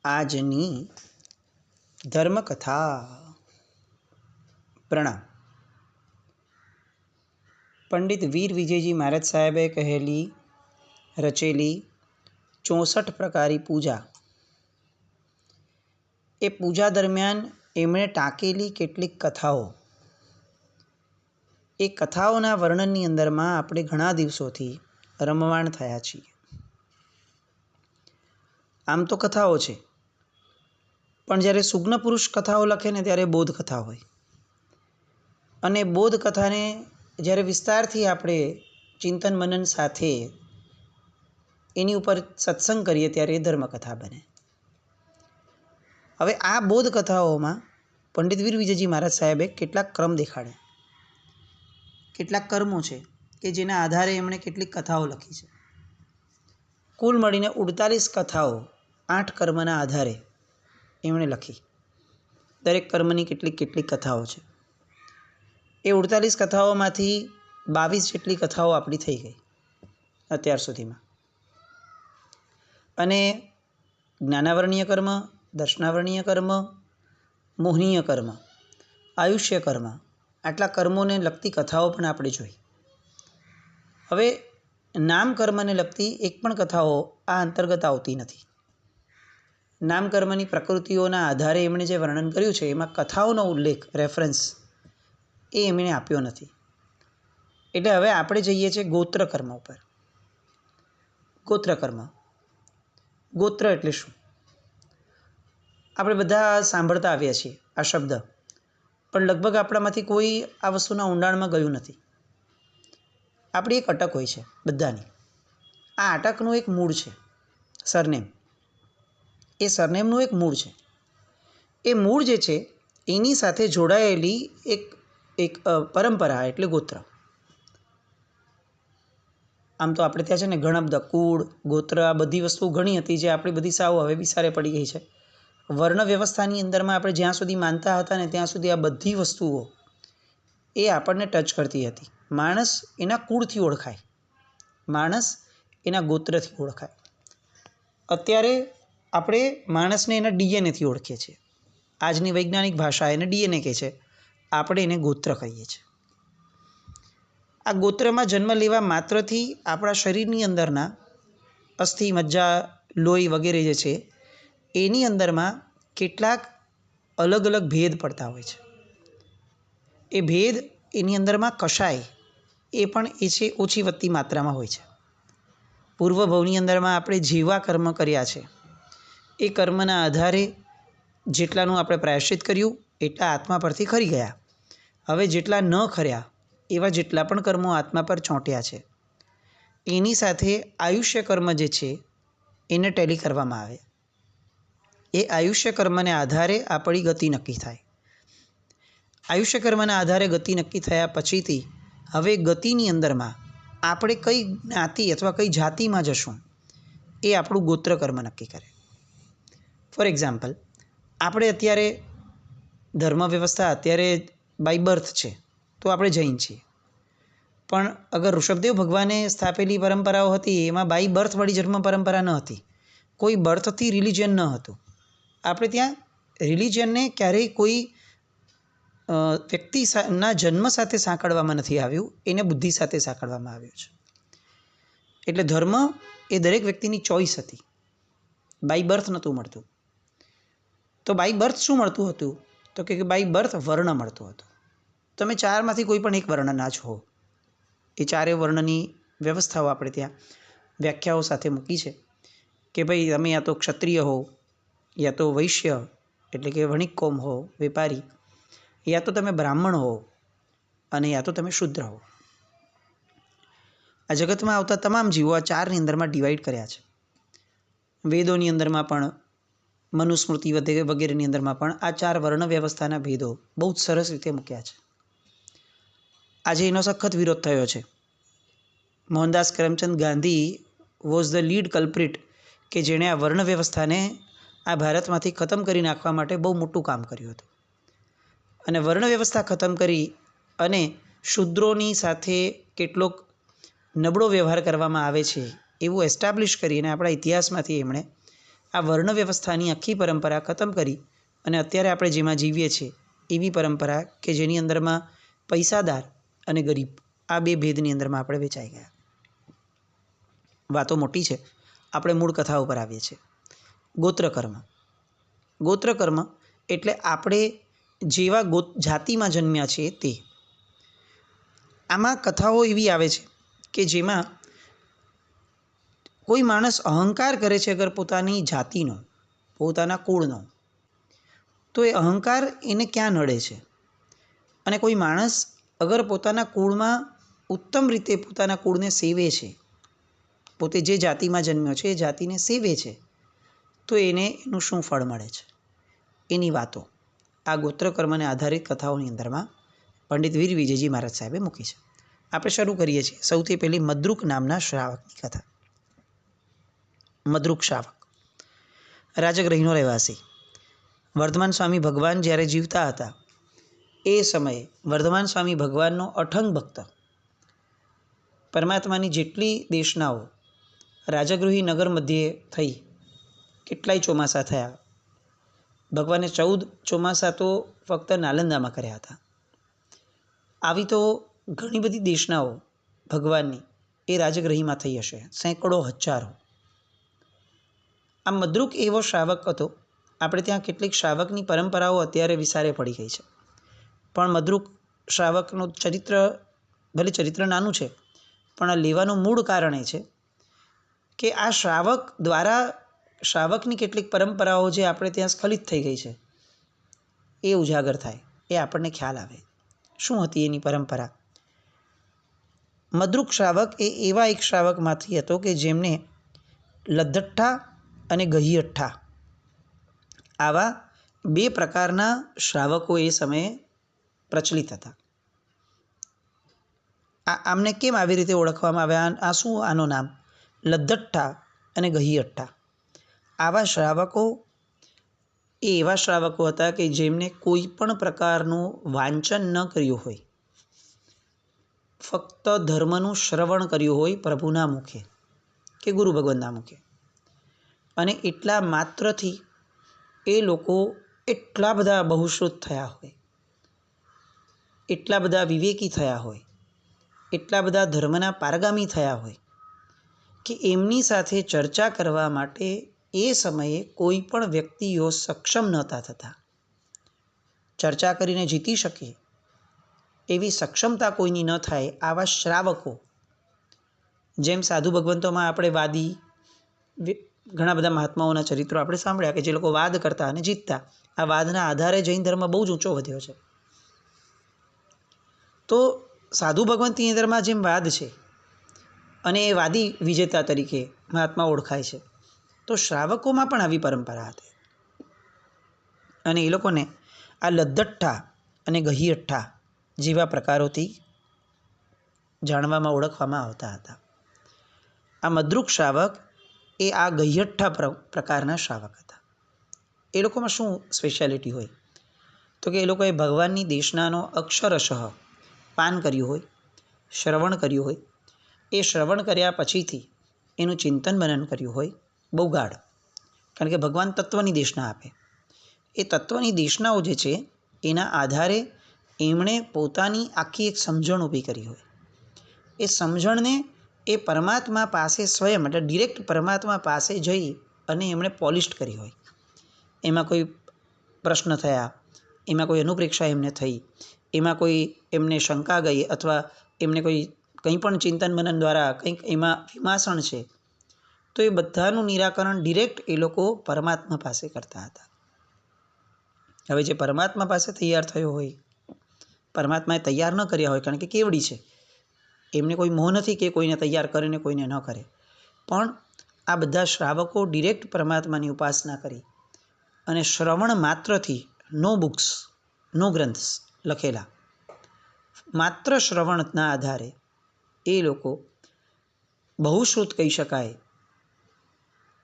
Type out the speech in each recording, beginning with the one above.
આજની ધર્મકથા. પ્રણામ. પંડિત વીર વિજયજી મહારાજ સાહેબે રચેલી 64 પ્રકારી પૂજા, એ પૂજા દરમિયાન એમણે ટાંકેલી કેટલીક કથાઓ, એ કથાઓના વર્ણનની અંદરમાં આપણે ઘણા દિવસોથી રમવાણ થયા છીએ. આમ તો કથાઓ છે, પણ જ્યારે સુજ્ઞ પુરુષ કથાઓ લખે ને ત્યારે બોધ કથા હોય, અને બોધ કથાને જ્યારે વિસ્તારથી આપણે ચિંતન મનન સાથે એની ઉપર સત્સંગ કરીએ ત્યારે એ ધર્મકથા બને. હવે આ બોધ કથાઓમાં પંડિત વીર વિજયજી મહારાજ સાહેબે કેટલાક ક્રમ દેખાડ્યા, કેટલાક કર્મો છે કે જેના આધારે એમણે કેટલીક કથાઓ લખી છે. કુલ મળીને 48 કથાઓ 8 કર્મના આધારે એમણે લખી. દરેક કર્મની કેટલીક કથાઓ છે. એ 48 કથાઓમાંથી 22 જેટલી કથાઓ આપણી થઈ ગઈ અત્યાર સુધીમાં. અને જ્ઞાનાવરણીય કર્મ, દર્શનાવરણીય કર્મ, મોહનીય કર્મ, આયુષ્ય કર્મ, આટલા કર્મોને લગતી કથાઓ પણ આપણે જોઈ. હવે નામ કર્મને લગતી એક પણ કથાઓ આ અંતર્ગત આવતી નથી. નામ કર્મની પ્રકૃતિઓના આધારે એમણે જે વર્ણન કર્યું છે એમાં કથાઓનો ઉલ્લેખ, રેફરન્સ એ એમણે આપ્યો નથી. એટલે હવે આપણે જઈએ છીએ ગોત્ર કર્મ ઉપર. ગોત્ર કર્મ, ગોત્ર એટલે શું? આપણે બધા સાંભળતા આવ્યા છીએ આ શબ્દ, પણ લગભગ આપણામાંથી કોઈ આ વસ્તુના ઊંડાણમાં ગયું નથી. આપણી એક અટક હોય છે બધાની. આ અટકનું એક મૂળ છે સરનેમ. એ સરનેમનું એક મૂળ છે. એ મૂળ જે છે એની સાથે જોડાયેલી એક પરંપરા એટલે ગોત્ર. આમ તો આપણે ત્યાં છે ને ગણબદ, કુળ, ગોત્ર, આ બધી વસ્તુ ઘણી હતી જે આપણી બધી સાવ હવે વિસારે પડી ગઈ છે. વર્ણ વ્યવસ્થાની અંદરમાં આપણે જ્યાં સુધી માનતા હતા ને ત્યાં સુધી આ બધી વસ્તુઓ એ આપણને ટચ કરતી હતી. માણસ એના કુળથી ઓળખાય, માણસ એના ગોત્રથી ઓળખાય. અત્યારે આપણે માણસને એના ડીએનએથી ઓળખીએ છીએ. આજની વૈજ્ઞાનિક ભાષા એને ડીએનએ કહે છે, આપણે એને ગોત્ર કહીએ છીએ. આ ગોત્રમાં જન્મ લેવા માત્રથી આપણા શરીરની અંદરના અસ્થિ, મજ્જા, લોહી વગેરે જે છે એની અંદરમાં કેટલાક અલગ અલગ ભેદ પડતા હોય છે. એ ભેદ એની અંદરમાં કશાય એ પણ એ છે ઓછી વધતી માત્રામાં હોય છે. પૂર્વભવની અંદરમાં આપણે જેવા કર્મ કર્યા છે એ કર્મના આધારે જેટલાનું આપણે પ્રાયશ્ચિત કર્યું એટલા આત્મા પરથી ખરી ગયા. હવે જેટલા ન ખર્યા એવા જેટલા પણ કર્મો આત્મા પર ચોંટ્યા છે એની સાથે આયુષ્ય કર્મ જે છે એને ટેલી કરવામાં આવે. એ આયુષ્ય કર્મને આધારે આપણી ગતિ નક્કી થાય. આયુષ્ય કર્મના આધારે ગતિ નક્કી થયા પછીથી હવે ગતિની અંદરમાં આપણે કઈ જ્ઞાતિ અથવા કઈ જાતિમાં જશું એ આપણું ગોત્ર કર્મ નક્કી કરે. ફોર એક્ઝામ્પલ, આપણે અત્યારે ધર્મ વ્યવસ્થા અત્યારે બાય બર્થ છે તો આપણે જૈન છીએ, પણ અગર ઋષભદેવ ભગવાને સ્થાપેલી પરંપરાઓ હતી એમાં બાય બર્થ વાળી જન્મ પરંપરા ન હતી. કોઈ બર્થથી રિલિજન ન હતું. આપણે ત્યાં રિલિજનને ક્યારેય કોઈ વ્યક્તિના જન્મ સાથે સાંકળવામાં નથી આવ્યું, એને બુદ્ધિ સાથે સાંકળવામાં આવ્યું છે. એટલે ધર્મ એ દરેક વ્યક્તિની ચોઈસ હતી, બાય બર્થ નહોતું મળતું. તો બાય બર્થ શું મળતું હતું? તો કે બાય બર્થ વર્ણ મળતું હતું. તમે 4માંથી કોઈ પણ એક વર્ણના છો. એ 4 વર્ણની વ્યવસ્થાઓ આપણે ત્યાં વ્યાખ્યાઓ સાથે મૂકી છે કે ભાઈ તમે યા તો ક્ષત્રિય હો, યા તો વૈશ્ય એટલે કે વણિક કોમ હો, વેપારી, યા તો તમે બ્રાહ્મણ હો, અને યા તો તમે શુદ્ર હો. આ જગતમાં આવતા તમામ જીવો આ 4ની અંદરમાં ડિવાઈડ કર્યા છે. વેદોની અંદરમાં પણ, મનુસ્મૃતિ વગેરેની અંદરમાં પણ આ 4 વર્ણ વ્યવસ્થાના ભેદો બહુ જ સરસ રીતે મૂક્યા છે. આજે એનો સખત વિરોધ થયો છે. Mohandas Karamchand Gandhi was the lead culprit કે જેણે આ વર્ણ વ્યવસ્થાને આ ભારતમાંથી ખતમ કરી નાખવા માટે બહુ મોટું કામ કર્યું હતું. અને વર્ણ વ્યવસ્થા ખતમ કરી અને શૂદ્રોની સાથે કેટલોક નબળો વ્યવહાર કરવામાં આવે છે એવું એસ્ટાબ્લિશ કરીને આપણા ઇતિહાસમાંથી એમણે આ વર્ણ વ્યવસ્થાની આખી પરંપરા ખતમ કરી અને અત્યારે આપણે જેમાં જીવીએ છીએ એવી પરંપરા કે જેની અંદરમાં પૈસાદાર અને ગરીબ આ બે ભેદની અંદરમાં આપણે વેચાઈ ગયા. વાતો મોટી છે. આપણે મૂળ કથા ઉપર આવીએ છીએ. ગોત્રકર્મ. ગોત્રકર્મ એટલે આપણે જેવા જાતિમાં જન્મ્યા છીએ તે. આમાં કથાઓ એવી આવે છે કે જેમાં કોઈ માણસ અહંકાર કરે છે અગર પોતાની જાતિનો, પોતાના કુળનો, તો એ અહંકાર એને ક્યાં નડે છે? અને કોઈ માણસ અગર પોતાના કુળમાં ઉત્તમ રીતે પોતાના કુળને સેવે છે, પોતે જે જાતિમાં જન્મ્યો છે એ જાતિને સેવે છે, તો એને એનું શું ફળ મળે છે? એની વાતો આ ગોત્રકર્મને આધારિત કથાઓની અંદરમાં પંડિત વીર વિજયજી મહારાજ સાહેબે મૂકી છે. આપણે શરૂ કરીએ છીએ સૌથી પહેલી મદ્રુક નામના શ્રાવકની કથા. મદ્રુક શ્રાવક રાજગૃહનો રહેવાસી. વર્ધમાન સ્વામી ભગવાન જ્યારે જીવતા હતા એ સમયે વર્ધમાન સ્વામી ભગવાનનો અઠંગ ભક્ત. પરમાત્માની જેટલી દેશનાઓ રાજગૃહી નગર મધ્યે થઈ, કેટલાય ચોમાસા થયા. ભગવાને 14 ચોમાસા તો ફક્ત નાલંદામાં કર્યા હતા. આવી તો ઘણી બધી દેશનાઓ ભગવાનની એ રાજગૃહીમાં થઈ હશે, સેંકડો હજારો. આ મદ્રુક એવો શ્રાવક હતો. આપણે ત્યાં કેટલીક શ્રાવકની પરંપરાઓ અત્યારે વિસારે પડી ગઈ છે, પણ મદ્રુક શ્રાવકનું ચરિત્ર, ભલે ચરિત્ર નાનું છે, પણ આ લેવાનું મૂળ કારણ એ છે કે આ શ્રાવક દ્વારા શ્રાવકની કેટલીક પરંપરાઓ જે આપણે ત્યાં સ્ખલિત થઈ ગઈ છે એ ઉજાગર થાય, એ આપણને ખ્યાલ આવે શું હતી એની પરંપરા. મદ્રુક શ્રાવક એ એવા એક શ્રાવકમાંથી હતો કે જેમને લદ્દઠ્ઠા અને ગહીયઠ્ઠા આવા બે પ્રકારના શ્રાવકો એ સમયે પ્રચલિત હતા. આમને કેમ આવી રીતે ઓળખવામાં આવ્યા? આ શું આનું નામ? લદ્દઠ્ઠા અને ગહીયઠ્ઠા આવા શ્રાવકો એ એવા શ્રાવકો હતા કે જેમને કોઈ પણ પ્રકારનું વાંચન ન કર્યું હોય, ફક્ત ધર્મનું શ્રવણ કર્યું હોય પ્રભુના મુખે કે ગુરુ ભગવાનના મુખે, અને એટલા માત્રથી એ લોકો એટલા બધા બહુશ્રુત થયા હોય, એટલા બધા વિવેકી થયા હોય, એટલા બધા ધર્મના પારગામી થયા હોય કે એમની સાથે ચર્ચા કરવા માટે એ સમયે કોઈ પણ વ્યક્તિઓ સક્ષમ નહોતા થતા. ચર્ચા કરીને જીતી શકે એવી સક્ષમતા કોઈની ન થાય આવા શ્રાવકો, જેમ સાધુ ભગવંતોમાં આપણે વાદી, ઘણા બધા મહાત્માઓના ચરિત્રો આપણે સાંભળ્યા કે જે લોકો વાદ કરતા અને જીતતા. આ વાદના આધારે જૈન ધર્મ બહુ જ ઊંચો વધ્યો છે. તો સાધુ ભગવંતની અંદરમાં જેમ વાદ છે અને એ વાદી વિજેતા તરીકે મહાત્મા ઓળખાય છે, તો શ્રાવકોમાં પણ આવી પરંપરા હતી. અને એ લોકોને આ લદ્દઠ્ઠા અને ગહીયઠ્ઠા જેવા પ્રકારોથી જાણવામાં, ઓળખવામાં આવતા હતા. આ મદ્રુક શ્રાવક એ આ ગહીયઠ્ઠા પ્રકારના શ્રાવક હતા. એ લોકોમાં શું સ્પેશિયાલિટી હોય? તો કે એ લોકોએ ભગવાનની દેશનાનો અક્ષરશઃ પાન કર્યું હોય, શ્રવણ કર્યું હોય, એ શ્રવણ કર્યા પછીથી એનું ચિંતન મનન કર્યું હોય બહુ ગાઢ. કારણ કે ભગવાન તત્વની દેશના આપે. એ તત્વની દેશનાઓ જે છે એના આધારે એમણે પોતાની આખી એક સમજણ ઊભી કરી હોય. એ સમજણને એ પરમાત્મા પાસે સ્વયં, એટલે ડિરેક્ટ પરમાત્મા પાસે જઈ અને એમણે પોલિશ્ડ કરી હોય. એમાં કોઈ પ્રશ્ન થયા, એમાં કોઈ અનુપ્રેક્ષા એમને થઈ, એમાં કોઈ એમને શંકા ગઈ, અથવા એમને કંઈ પણ ચિંતન મનન દ્વારા કંઈક એમાં વિમાસણ છે, તો એ બધાનું નિરાકરણ ડિરેક્ટ એ લોકો પરમાત્મા પાસે કરતા હતા. હવે જે પરમાત્મા પાસે તૈયાર થયો હોય, પરમાત્માએ તૈયાર ન કર્યા હોય, કારણ કે કેવડી છે, એમને કોઈ મોહ નથી કે કોઈને તૈયાર કરે ને કોઈને ન કરે, પણ આ બધા શ્રાવકો ડિરેક્ટ પરમાત્માની ઉપાસના કરી અને શ્રવણ માત્રથી, નો બુક્સ, નો ગ્રંથ્સ લખેલા, માત્ર શ્રવણના આધારે એ લોકો બહુશ્રુત કહી શકાય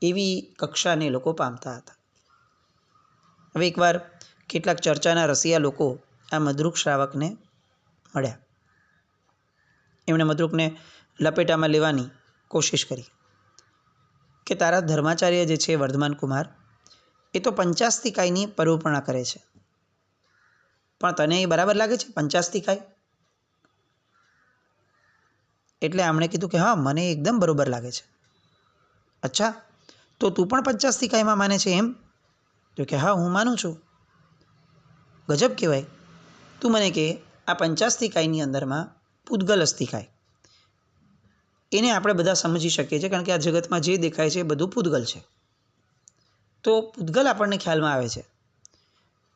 એવી કક્ષાને લોકો પામતા હતા. હવે એકવાર કેટલાક ચર્ચાના રસિયા લોકો આ મદ્રુક શ્રાવકને મળ્યા. એમણે મદ્રુકને લપેટામાં લેવાની કોશિશ કરી. કે તારા ધર્માચાર્ય જે છે વર્ધમાન કુમાર એ તો પંચાસ્તિકાયની પરોપણા કરે છે, પણ તને એ બરાબર લાગે છે પંચાસ્તિકાય? એટલે આમણે કીધું કે હા, મને એકદમ બરોબર લાગે છે. અચ્છા, તો તું પણ પંચાસ્તિકાયમાં માને છે એમ? તો કે હા, હું માનું છું. ગજબ કહેવાય. તું મને કે આ પંચાસ્તિકાયની અંદરમાં પૂદગલ અસ્તિકાય એને આપણે બધા સમજી શકીએ છીએ, કારણ કે આ જગતમાં જે દેખાય છે એ બધું પૂદગલ છે. તો પૂદગલ આપણને ખ્યાલમાં આવે છે,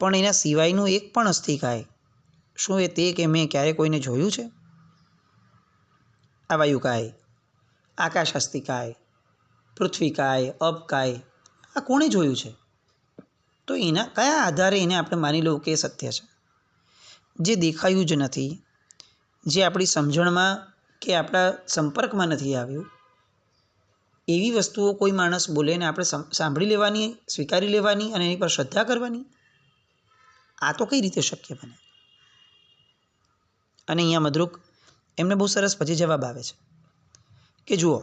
પણ એના સિવાયનું એક પણ અસ્તિકાય, શું એ તે કે મેં ક્યારે કોઈને જોયું છે? આ વાયુકાય, આકાશ અસ્તિકાય, પૃથ્વીકાય, અપકાય, આ કોણે જોયું છે? તો એના કયા આધારે એને આપણે માની લઉં કે એ સત્ય છે? જે દેખાયું જ નથી, જે આપણી સમજણમાં કે આપણા સંપર્કમાં નથી આવ્યું, એવી વસ્તુઓ કોઈ માણસ બોલે ને આપણે સાંભળી લેવાની, સ્વીકારી લેવાની અને એની પર શ્રદ્ધા કરવાની? આ તો કઈ રીતે શક્ય બને? અને અહીંયા મદ્રુક એમને બહુ સરસ પછી જવાબ આવે છે કે જુઓ,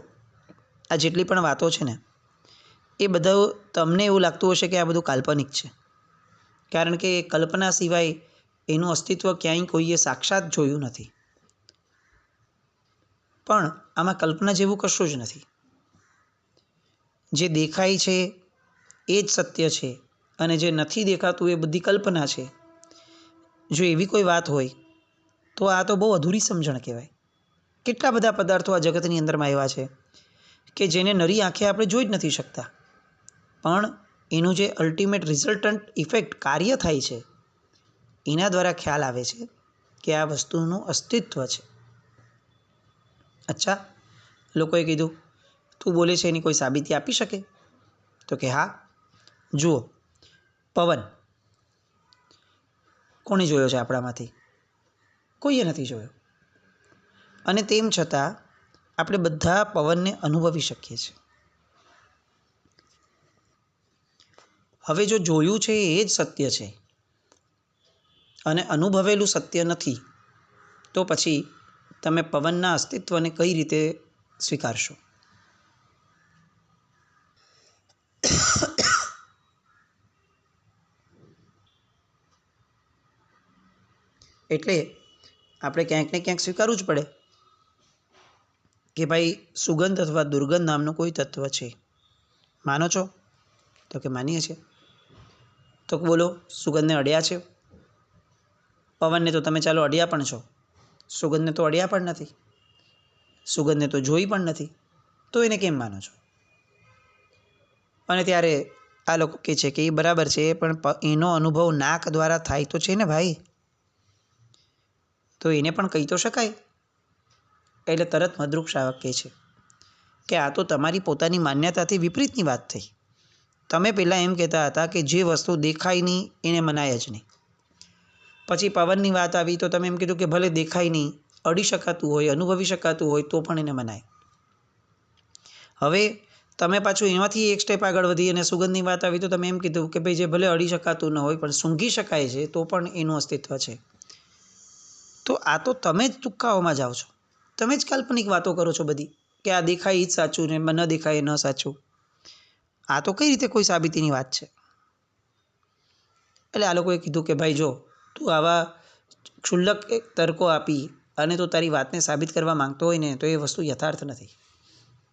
આ જેટલી પણ વાતો છે ને એ બધા તમને એવું લાગતું હશે કે આ બધું કાલ્પનિક છે, કારણ કે કલ્પના સિવાય એનું અસ્તિત્વ ક્યાંય કોઈએ સાક્ષાત જોયું નથી. પણ આમાં કલ્પના જેવું કશું જ નથી. જે દેખાય છે એ જ સત્ય છે અને જે નથી દેખાતું એ બધી કલ્પના છે. જો એવી કોઈ વાત હોય તો આ તો બહુ અધૂરી સમજણ કહેવાય. કેટલા બધા પદાર્થો આ જગતની અંદરમાં એવા છે કે જેને નરી આંખે આપણે જોઈ જ નથી શકતા, પણ એનું જે અલ્ટિમેટ રિઝલ્ટન્ટ ઇફેક્ટ કાર્ય થાય છે એના દ્વારા ખ્યાલ આવે છે કે આ વસ્તુનું અસ્તિત્વ છે. અચ્છા, લોકોએ કીધું તું બોલે છે એની કોઈ સાબિતી આપી શકે? તો કે હા, જુઓ, પવન કોણે જોયો છે આપણામાંથી? કોઈએ નથી જોયો. અને તેમ છતાં આપણે બધા પવનને અનુભવી શકીએ છીએ. હવે જો જોયું છે એ જ સત્ય છે અને અનુભવેલું સત્ય નથી, તો પછી તમે પવનના અસ્તિત્વને કઈ રીતે સ્વીકારશો? એટલે આપણે ક્યાંક ને ક્યાંક સ્વીકારવું જ પડે કે ભાઈ સુગંધ અથવા દુર્ગંધ નામનું કોઈ તત્વ છે. માનો છો? તો કે માનીએ છીએ. તો બોલો, સુગંધને અડ્યા છે? પવનને તો તમે ચાલો અડ્યા પણ છો, સુગંધને તો અડ્યા પણ નથી, સુગંધને તો જોઈ પણ નથી, તો એને કેમ માનો છો? અને ત્યારે આ લોકો કહે છે કે એ બરાબર છે, પણ એનો અનુભવ નાક દ્વારા થાય તો છે ને ભાઈ, તો એને પણ કહી તો શકાય. એટલે તરત મદ્રુક શ્રાવક કહે છે કે આ તો તમારી પોતાની માન્યતાથી વિપરીતની વાત થઈ. તમે પહેલાં એમ કહેતા હતા કે જે વસ્તુ દેખાય નહીં એને મનાય જ નહીં. પછી પવનની વાત આવી તો તમે એમ કીધું કે ભલે દેખાય નહીં, અડી શકાતું હોય, અનુભવી શકાતું હોય તો પણ એને મનાય. હવે તમે પાછું એમાંથી એક સ્ટેપ આગળ વધી અને સુગંધની વાત આવી તો તમે એમ કીધું કે ભાઈ જે ભલે અડી શકાતું ન હોય પણ સૂંઘી શકાય છે તો પણ એનું અસ્તિત્વ છે. તો આ તો તમે જ તુક્કાઓમાં જાઓ છો, તમે જ કાલ્પનિક વાતો કરો છો બધી, કે આ દેખાય એ જ સાચું ને ન દેખાય એ ન સાચું. આ તો કઈ રીતે કોઈ સાબિતીની વાત છે? એટલે આ લોકોએ કીધું કે ભાઈ જો, તું આવા ક્ષુલ્લક તર્કો આપી અને તું તારી વાતને સાબિત કરવા માંગતો હોય ને તો એ વસ્તુ યથાર્થ નથી.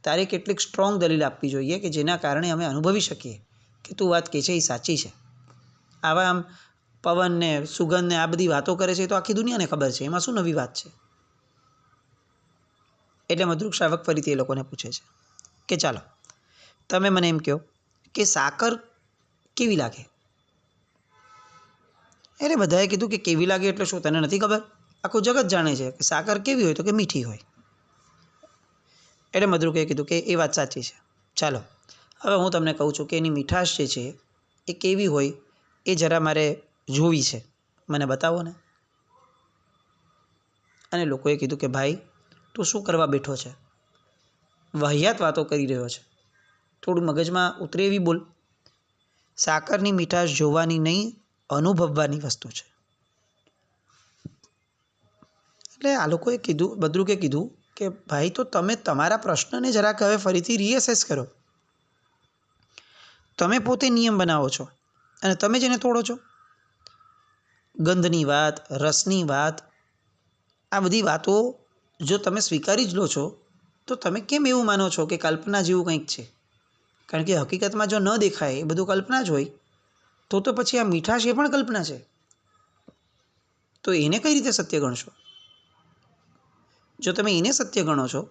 તારે કેટલીક સ્ટ્રોંગ દલીલ આપવી જોઈએ કે જેના કારણે અમે અનુભવી શકીએ કે તું વાત કહે છે એ સાચી છે. આવા આમ પવનને, સુગંધને આ બધી વાતો કરે છે તો આખી દુનિયાને ખબર છે, એમાં શું નવી વાત છે? એટલે મદ્રુક શ્રાવક ફરીથી એ લોકોને પૂછે છે કે ચાલો તમે મને એમ કહો કે સાકર કેવી લાગે? એટલે બધાએ કીધું કે કેવી લાગે એટલે શું, તને નથી ખબર? આખું જગત જાણે છે કે સાકર કેવી હોય તો કે મીઠી હોય. એટલે મદ્રુકે કીધું કે એ વાત સાચી છે. ચાલો હવે હું તમને કહું છું કે એની મીઠાશ જે છે એ કેવી હોય એ જરા મારે જોવી છે, મને બતાવો ને. અને લોકોએ કીધું કે ભાઈ તું શું કરવા બેઠો છે? વાહિયાત વાતો કરી રહ્યો છે, થોડું મગજમાં ઉતરે એવી બોલ. સાકરની મીઠાશ જોવાની નહીં, અનુભવવાની વસ્તુ છે. એટલે આ લોકોએ કીધું, મદ્રુકે કીધું કે ભાઈ તો તમે તમારા પ્રશ્નને જરાક હવે ફરીથી રીએસેસ કરો. તમે પોતે નિયમ બનાવો છો અને તમે જ એને તોડો છો. ગંધની વાત, રસની વાત, આ બધી વાતો જો તમે સ્વીકારી જ લો છો તો તમે કેમ એવું માનો છો કે કલ્પના જેવું કંઈક છે? કારણ કે હકીકતમાં જો ન દેખાય એ બધું કલ્પના જ હોય તો પછી આ મીઠાશ એ પણ કલ્પના છે. તો એને કઈ રીતે સત્ય ગણશો? જો તમે એને સત્ય ગણો છો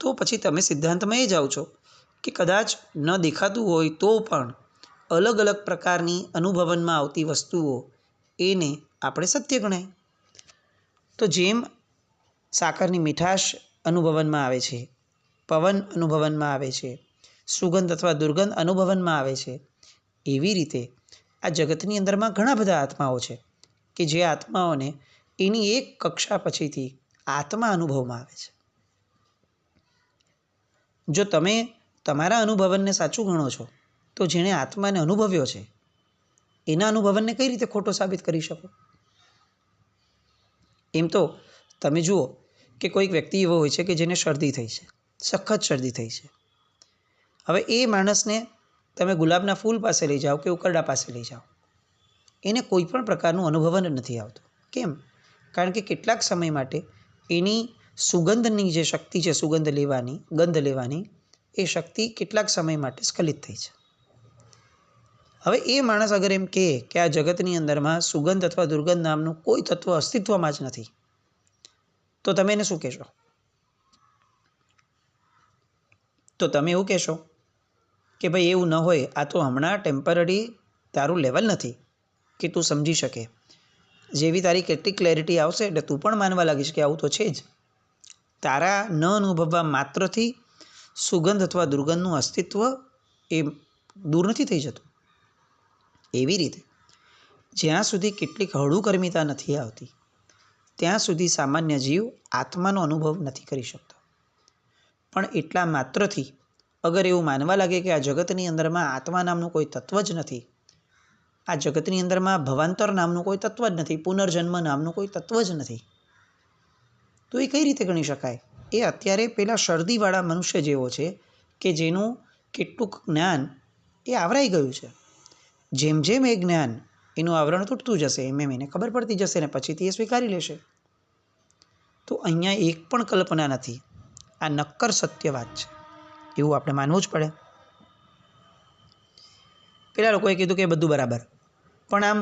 તો પછી તમે સિદ્ધાંતમાં એ જાઓ છો કે કદાચ ન દેખાતું હોય તો પણ અલગ અલગ પ્રકારની અનુભવનમાં આવતી વસ્તુઓ એને આપણે સત્ય ગણાય. તો જેમ સાકરની મીઠાશ અનુભવનમાં આવે છે, પવન અનુભવનમાં આવે છે, સુગંધ અથવા દુર્ગંધ અનુભવનમાં આવે છે, એવી રીતે આ જગતની અંદરમાં ઘણા બધા આત્માઓ છે કે જે આત્માઓને એની એક કક્ષા પછીથી આત્મા અનુભવમાં આવે છે. જો તમે તમારા અનુભવનને સાચું ગણો છો તો જેણે આત્માને અનુભવ્યો છે એના અનુભવનને કઈ રીતે ખોટો સાબિત કરી શકો? એમ તો તમે જુઓ કે કોઈક વ્યક્તિ એવો હોય છે કે જેને શરદી થઈ છે, સખત શરદી થઈ છે. હવે એ માણસને તમે ગુલાબના ફૂલ પાસે લઈ જાઓ કે ઉકરડા પાસે લઈ જાઓ, એને કોઈ પણ પ્રકારનું અનુભવન નથી આવતું. કેમ? કારણ કે કેટલાક સમય માટે એની સુગંધની જે શક્તિ છે, સુગંધ લેવાની, ગંધ લેવાની, એ શક્તિ કેટલાક સમય માટે સ્ખલિત થઈ છે. હવે એ માણસ અગર એમ કહે કે આ જગતની અંદરમાં સુગંધ અથવા દુર્ગંધ નામનું કોઈ તત્વ અસ્તિત્વમાં જ નથી, તો તમે એને શું કહેશો? તો તમે એવું કહેશો કે ભાઈ એવું ન હોય, આ તો હમણાં ટેમ્પરરી તારું લેવલ નથી કે તું સમજી શકે. જેવી તારી કેટલી ક્લેરિટી આવશે એટલે તું પણ માનવા લાગીશ કે આવું તો છે જ. તારા ન અનુભવવા માત્રથી સુગંધ અથવા દુર્ગંધનું અસ્તિત્વ એ દૂર નથી થઈ જતું. એવી રીતે જ્યાં સુધી કેટલીક હળુકર્મિતા નથી આવતી ત્યાં સુધી સામાન્ય જીવ આત્માનો અનુભવ નથી કરી શકતો. પણ એટલા માત્રથી અગર એવું માનવા લાગે કે આ જગતની અંદરમાં આત્મા નામનું કોઈ તત્વ જ નથી, આ જગતની અંદરમાં ભવાંતર નામનું કોઈ તત્વ જ નથી, પુનર્જન્મ નામનું કોઈ તત્વ જ નથી, તો એ કઈ રીતે ગણી શકાય? એ અત્યારે પેલા શરદીવાળા મનુષ્ય જેવો છે કે જેનું કેટલુંક જ્ઞાન એ આવરાઈ ગયું છે. જેમ જેમ એ જ્ઞાન એનું આવરણ તૂટતું જશે એમ એમ એને ખબર પડતી જશે ને પછીથી એ સ્વીકારી લેશે. તો અહીંયા એક પણ કલ્પના નથી, આ નક્કર સત્ય વાત છે, એવું આપણે માનવું જ પડે. પેલા લોકોએ કીધું કે બધું બરાબર, પણ આમ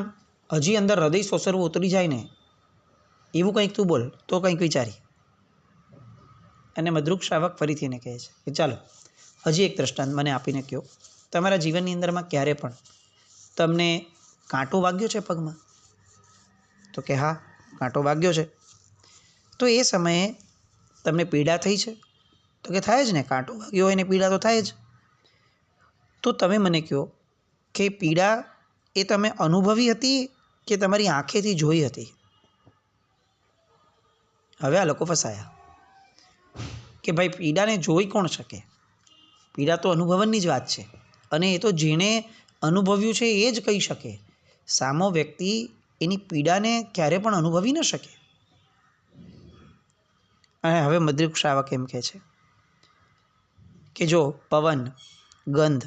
હજી અંદર હૃદય સોસરવું ઉતરી જાય ને એવું કંઈક તું બોલ તો કંઈક વિચારી. અને મદ્રુક શ્રાવક ફરીથી એને કહે છે કે ચાલો હજી એક દ્રષ્ટાંત મને આપીને કહો, તમારા જીવનની અંદરમાં ક્યારે પણ તમને કાંટો વાગ્યો છે પગમાં? તો કે હા, કાંટો વાગ્યો છે. તો એ સમયે તમને પીડા થઈ છે? તો કે થાય જ ને, કાંટો વાગ્યો હોય ને પીડા તો થાય જ. તો તમે મને કહો કે પીડા એ તમે અનુભવી હતી કે તમારી આંખેથી જોઈ હતી? હવે આ લોકો ફસાયા કે ભાઈ પીડાને જોઈ કોણ શકે? પીડા તો અનુભવનની જ વાત છે અને એ તો જેણે અનુભવ્યું છે એ જ કહી શકે. સામો વ્યક્તિ એની પીડાને ક્યારે પણ અનુભવી ન શકે. અને હવે મદ્રુક શ્રાવક એમ કહે છે કે જો પવન, ગંધ,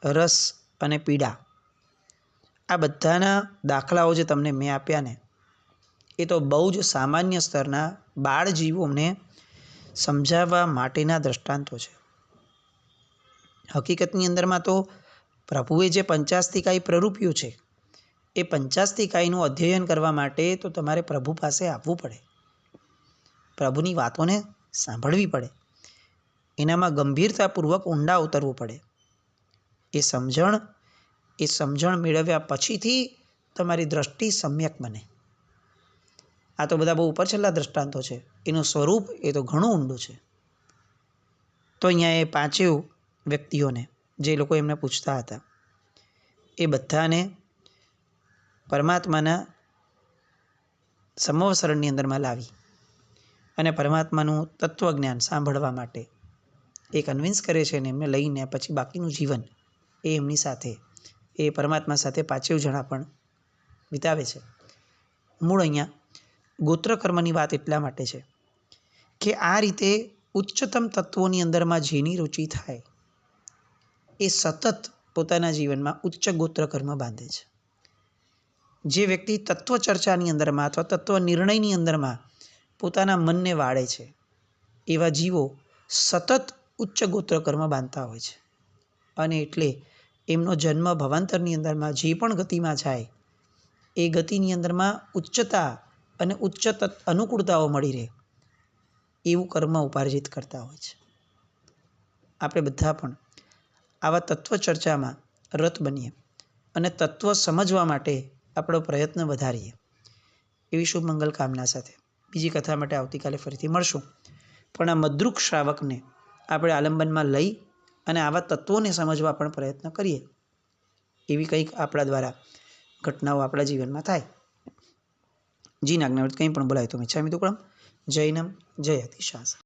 રસ અને પીડા આ બધાના દાખલાઓ જે તમને મેં આપ્યા ને એ તો બહુ જ સામાન્ય સ્તરના બાળ જીવોને સમજાવવા માટેના દ્રષ્ટાંતો છે. હકીકતની અંદરમાં તો પ્રભુએ જે પંચાસ્તિકાઈ પ્રરૂપ્યું છે એ પંચાસ્તિકાઈનું અધ્યયન કરવા માટે તો તમારે પ્રભુ પાસે આવવું પડે, પ્રભુની વાતોને સાંભળવી પડે, એનામાં ગંભીરતાપૂર્વક ઊંડા ઉતરવું પડે. એ સમજણ મેળવ્યા પછીથી તમારી દ્રષ્ટિ સમ્યક બને. આ તો બધા બહુ ઉપર છેલ્લા દ્રષ્ટાંતો છે, એનું સ્વરૂપ એ તો ઘણું ઊંડું છે. તો અહીંયા એ પાંચેય વ્યક્તિઓને જે લોકો એમને પૂછતા હતા એ બધાને પરમાત્માના સંવત્સરણની અંદરમાં લાવી અને પરમાત્માનું તત્વજ્ઞાન સાંભળવા માટે એ કન્વિન્સ કરે છે ને એમને લઈને પછી બાકીનું જીવન એ એમની સાથે એ પરમાત્મા સાથે પાંચેય જણા પણ વિતાવે છે. મૂળ અહીંયા ગોત્રકર્મની વાત એટલા માટે છે કે આ રીતે ઉચ્ચતમ તત્વોની અંદરમાં જેની રુચિ થાય એ સતત પોતાના જીવનમાં ઉચ્ચ ગોત્ર કર્મ બાંધે છે. જે વ્યક્તિ તત્વ ચર્ચાની અંદરમાં અથવા તત્વ નિર્ણયની અંદરમાં પોતાના મનને વાળે છે, એવા જીવો સતત ઉચ્ચ ગોત્ર કર્મ બાંધતા હોય છે. અને એટલે એમનો જન્મ ભવાંતરની અંદરમાં જે પણ ગતિમાં જાય એ ગતિની અંદરમાં ઉચ્ચતા અને ઉચ્ચ અનુકૂળતાઓ મળી રહે એવું કર્મ ઉપાર્જિત કરતા હોય છે. આપણે બધા પણ આવા તત્વ ચર્ચામાં રત બનીએ અને તત્વ સમજવા માટે આપણો પ્રયત્ન વધારીએ એવી શુભ મંગલ કામના સાથે બીજી કથા માટે આવતીકાલે ફરીથી મળશું. પણ આ મદ્રુક શ્રાવકને આપણે આલંબનમાં લઈ અને આવા તત્વોને સમજવા પણ પ્રયત્ન કરીએ એવી કંઈક આપણા દ્વારા ઘટનાઓ આપણા જીવનમાં થાય. જી નાજ્ઞાવૃત્ત કંઈ પણ બોલાય તો મિચ્છામિ દુક્કડમ. જૈનમ જય અતિશાસ્ત્ર.